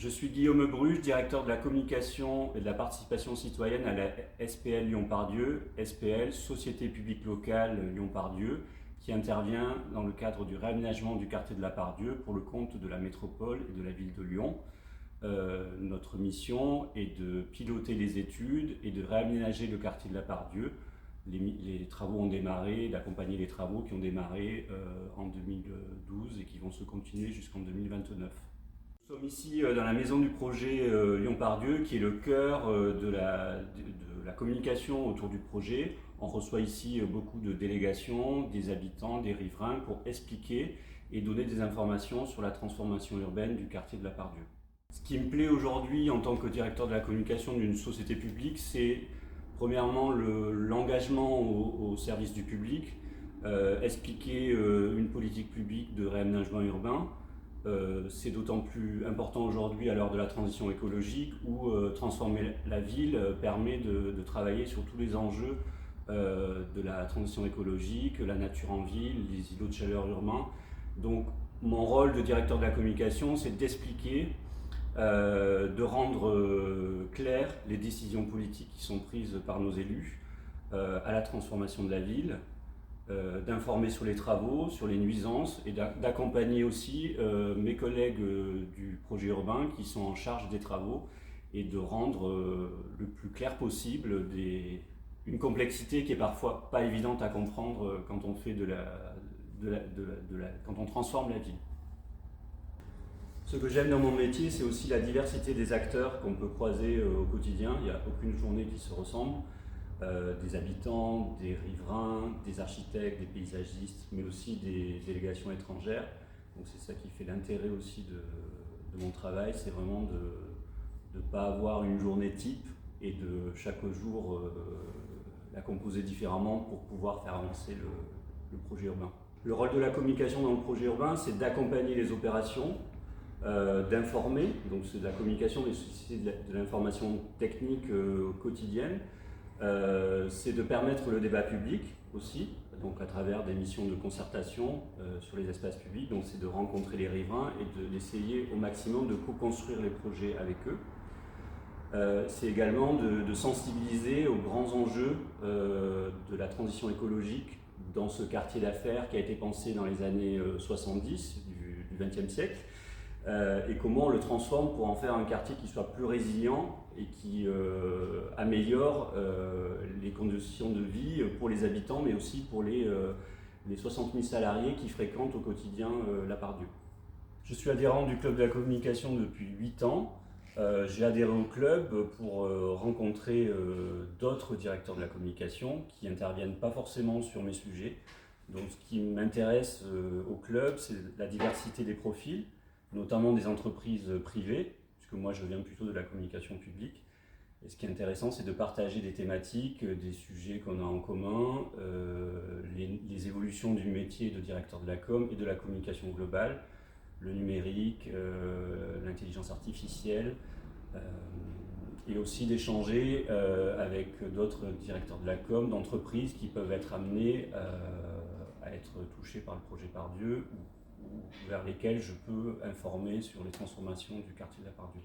Je suis Guillaume Bruche, directeur de la communication et de la participation citoyenne à la SPL Lyon-Part-Dieu, SPL, Société publique locale Lyon-Part-Dieu, qui intervient dans le cadre du réaménagement du quartier de la Part-Dieu pour le compte de la métropole et de la ville de Lyon. Notre mission est de piloter les études et de réaménager le quartier de la Part-Dieu. Les travaux ont démarré, d'accompagner les travaux qui ont démarré en 2012 et qui vont se continuer jusqu'en 2029. Nous sommes ici dans la maison du projet Lyon-Part-Dieu, qui est le cœur de la communication autour du projet. On reçoit ici beaucoup de délégations, des habitants, des riverains pour expliquer et donner des informations sur la transformation urbaine du quartier de la Part-Dieu. Ce qui me plaît aujourd'hui en tant que directeur de la communication d'une société publique, c'est premièrement l'engagement au service du public, expliquer une politique publique de réaménagement urbain. C'est d'autant plus important aujourd'hui à l'heure de la transition écologique où transformer la ville permet de travailler sur tous les enjeux de la transition écologique, la nature en ville, les îlots de chaleur urbains. Donc mon rôle de directeur de la communication, c'est d'expliquer, de rendre claires les décisions politiques qui sont prises par nos élus à la transformation de la ville, d'informer sur les travaux, sur les nuisances et d'accompagner aussi mes collègues du projet urbain qui sont en charge des travaux et de rendre le plus clair possible une complexité qui est parfois pas évidente à comprendre quand on fait quand on transforme la ville. Ce que j'aime dans mon métier, c'est aussi la diversité des acteurs qu'on peut croiser au quotidien. Il n'y a aucune journée qui se ressemble. Des habitants, des riverains, des architectes, des paysagistes, mais aussi des délégations étrangères. Donc c'est ça qui fait l'intérêt aussi de mon travail, c'est vraiment de ne pas avoir une journée type et de chaque jour la composer différemment pour pouvoir faire avancer le projet urbain. Le rôle de la communication dans le projet urbain, c'est d'accompagner les opérations, d'informer, donc c'est de la communication, mais aussi de l'information technique quotidienne. C'est de permettre le débat public aussi, donc à travers des missions de concertation sur les espaces publics. Donc c'est de rencontrer les riverains et d'essayer au maximum de co-construire les projets avec eux. C'est également de sensibiliser aux grands enjeux de la transition écologique dans ce quartier d'affaires qui a été pensé dans les années 70 du XXe siècle. Et comment on le transforme pour en faire un quartier qui soit plus résilient et qui améliore les conditions de vie pour les habitants, mais aussi pour les 60 000 salariés qui fréquentent au quotidien la Part-Dieu. Je suis adhérent du Club de la communication depuis 8 ans. J'ai adhéré au club pour rencontrer d'autres directeurs de la communication qui n'interviennent pas forcément sur mes sujets. Donc ce qui m'intéresse au club, c'est la diversité des profils, notamment des entreprises privées, puisque moi je viens plutôt de la communication publique. Et ce qui est intéressant, c'est de partager des thématiques, des sujets qu'on a en commun, les évolutions du métier de directeur de la com et de la communication globale, le numérique, l'intelligence artificielle, et aussi d'échanger avec d'autres directeurs de la com, d'entreprises qui peuvent être amenés à être touchés par le projet Part-Dieu ou vers lesquels je peux informer sur les transformations du quartier de la Part-Dieu.